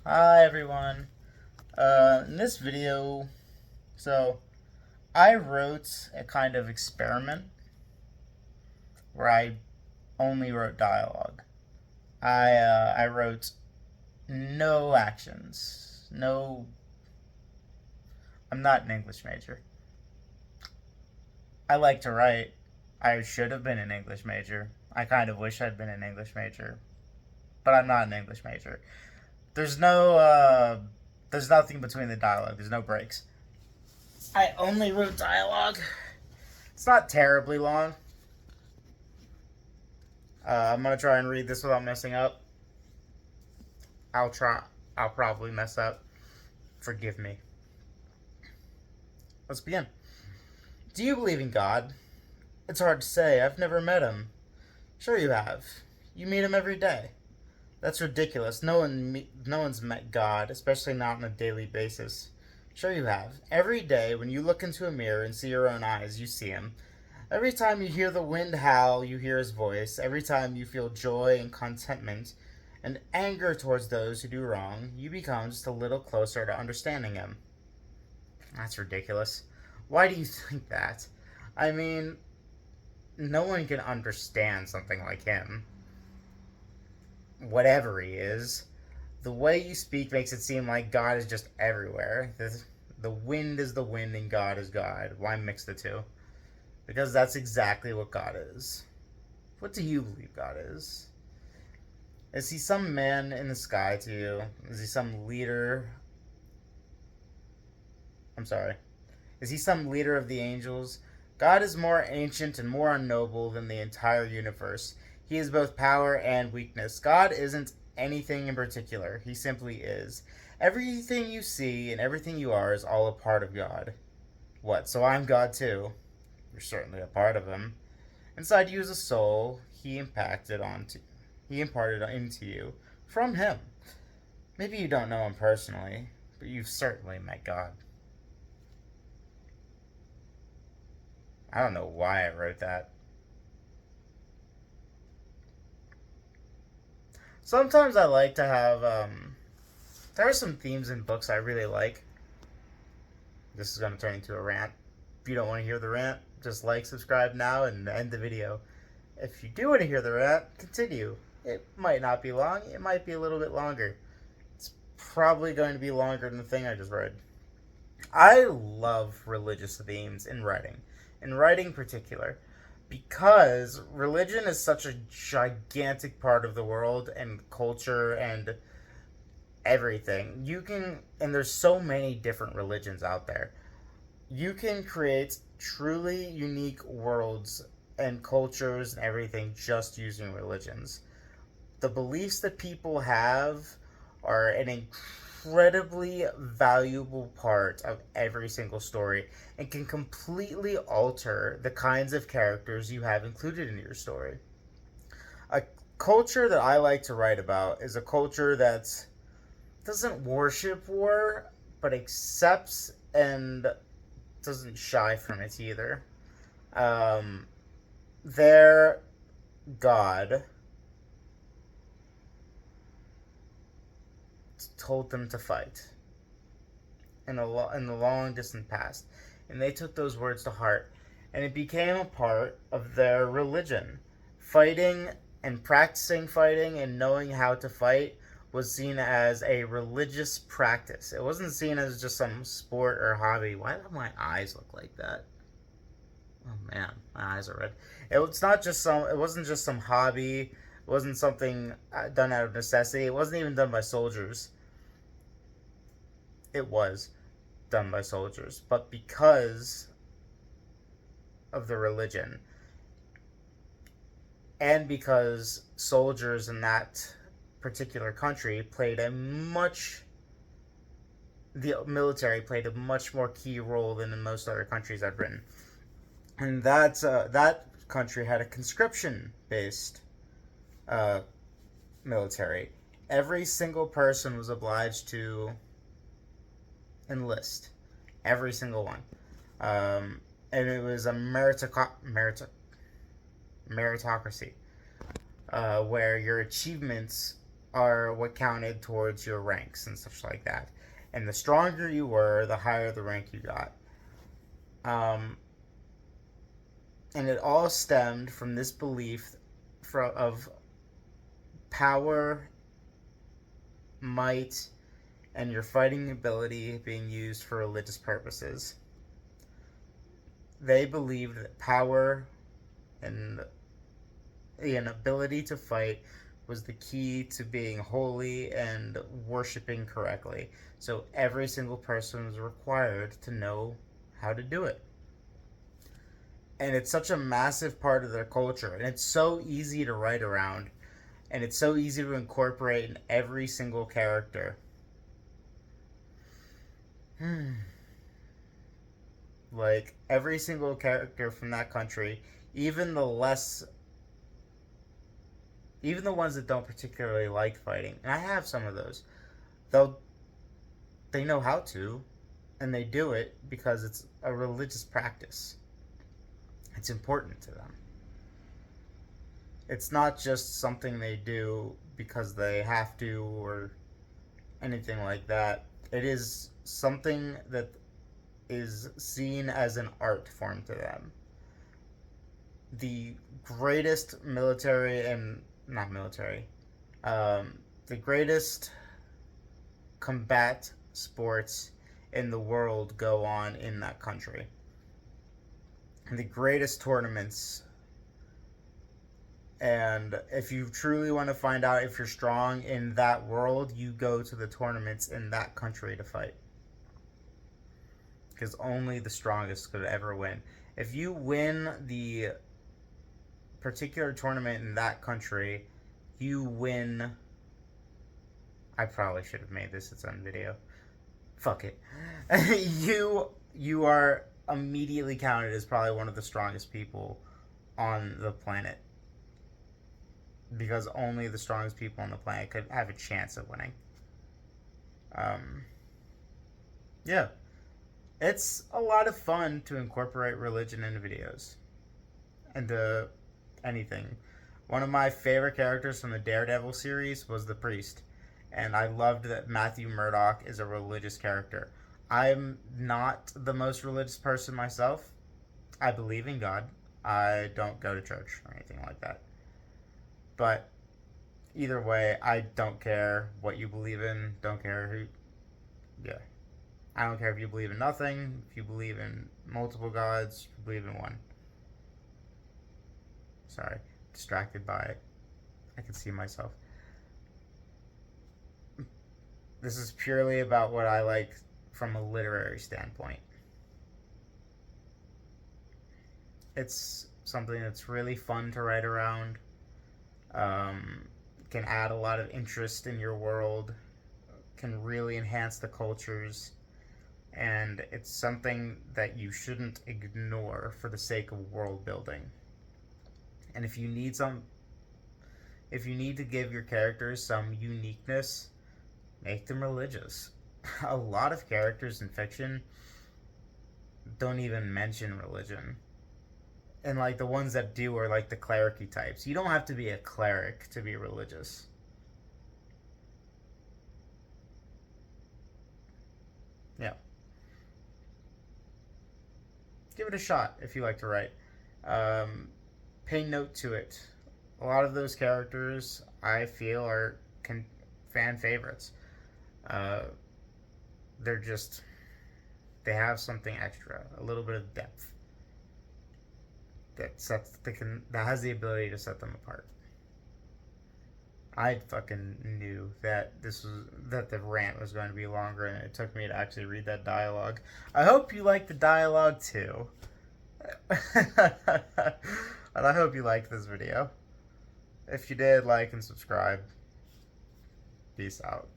Hi everyone. In this video, so I wrote a kind of experiment where I only wrote dialogue. I wrote no actions. No, I'm not an English major. I like to write. I should have been an English major. I kind of wish I'd been an English major, but I'm not an English major. There's no there's nothing between the dialogue. There's no breaks. I only wrote dialogue. It's not terribly long. I'm gonna try and read this without messing up. I'll try. I'll probably mess up. Forgive me. Let's begin. Do you believe in God? It's hard to say. I've never met him. Sure you have. You meet him every day. That's ridiculous. No one's met God, especially not on a daily basis. Sure you have. Every day, when you look into a mirror and see your own eyes, you see him. Every time you hear the wind howl, you hear his voice. Every time you feel joy and contentment and anger towards those who do wrong, you become just a little closer to understanding him. That's ridiculous. Why do you think that? I mean, no one can understand something like him. Whatever he is. The way you speak makes it seem like God is just everywhere. The wind is the wind and God is God. Why mix the two? Because that's exactly what God is. What do you believe God is? Is he some man in the sky to you? Is he some leader? I'm sorry. Is he some leader of the angels? God is more ancient and more unknowable than the entire universe. He is both power and weakness. God isn't anything in particular. He simply is. Everything you see and everything you are is all a part of God. What, so I'm God too? You're certainly a part of him. Inside you is a soul he imparted into you from him. Maybe you don't know him personally, but you've certainly met God. I don't know why I wrote that. Sometimes I like to have there are some themes in books I really like. This is going to turn into a rant. If you don't want to hear the rant, just like, subscribe now, and end the video. If you do want to hear the rant, continue. It might not be long. It might be a little bit longer. It's probably going to be longer than the thing I just read. I love religious themes in writing in particular, because religion is such a gigantic part of the world and culture and everything. And there's so many different religions out there. You can create truly unique worlds and cultures and everything just using religions. The beliefs that people have are an incredibly valuable part of every single story and can completely alter the kinds of characters you have included in your story. A culture that I like to write about is a culture that doesn't worship war, but accepts and doesn't shy from it either. Um, their god told them to fight in the long distant past, and they took those words to heart, and it became a part of their religion. Fighting and practicing fighting and knowing how to fight was seen as a religious practice. It wasn't seen as just some sport or hobby. Why do my eyes look like that? Oh man, my eyes are red. It's not just some. It wasn't just some hobby. It wasn't something done out of necessity. It wasn't even done by soldiers. It was done by soldiers, but because of the religion and because soldiers in that particular country played a much the military played a much more key role than in most other countries I've written, and that country had a conscription based uh, military. Every single person was obliged to enlist, every single one, and it was a meritocracy, where your achievements are what counted towards your ranks and such like that. And the stronger you were, the higher the rank you got. Um, and it all stemmed from this belief of power, might, and your fighting ability being used for religious purposes. They believed that power and an ability to fight was the key to being holy and worshiping correctly. So every single person was required to know how to do it. And it's such a massive part of their culture, and it's so easy to write around, and it's so easy to incorporate in every single character. Like every single character from that country, even the less even the ones that don't particularly like fighting, and I have some of those, they know how to, and they do it because it's a religious practice. It's important to them. It's not just something they do because they have to or anything like that. It is something that is seen as an art form to them. The greatest military and not military, the greatest combat sports in the world go on in that country. The greatest tournaments. And if you truly want to find out if you're strong in that world, you go to the tournaments in that country to fight. Because only the strongest could ever win. If you win the particular tournament in that country, you win. I probably should have made this its own video. Fuck it. you are immediately counted as probably one of the strongest people on the planet. Because only the strongest people on the planet could have a chance of winning. Yeah. It's a lot of fun to incorporate religion into videos. Into anything. One of my favorite characters from the Daredevil series was the priest. And I loved that Matthew Murdock is a religious character. I'm not the most religious person myself. I believe in God. I don't go to church or anything like that. But either way, I don't care what you believe in. Don't care who. Yeah. I don't care if you believe in nothing, if you believe in multiple gods, if you believe in one. Sorry. Distracted by it. I can see myself. This is purely about what I like from a literary standpoint. It's something that's really fun to write around. Can add a lot of interest in your world. Can really enhance the cultures. And it's something that you shouldn't ignore for the sake of world building. And if you need to give your characters some uniqueness, make them religious. A lot of characters in fiction don't even mention religion. And like the ones that do are like the cleric-y types. You don't have to be a cleric to be religious. Yeah. Give it a shot if you like to write. Pay note to it. A lot of those characters I feel are fan favorites. They're just, they have something extra, a little bit of depth that has the ability to set them apart. I fucking knew that the rant was going to be longer, and it took me to actually read that dialogue. I hope you liked the dialogue too. And I hope you liked this video. If you did, like and subscribe. Peace out.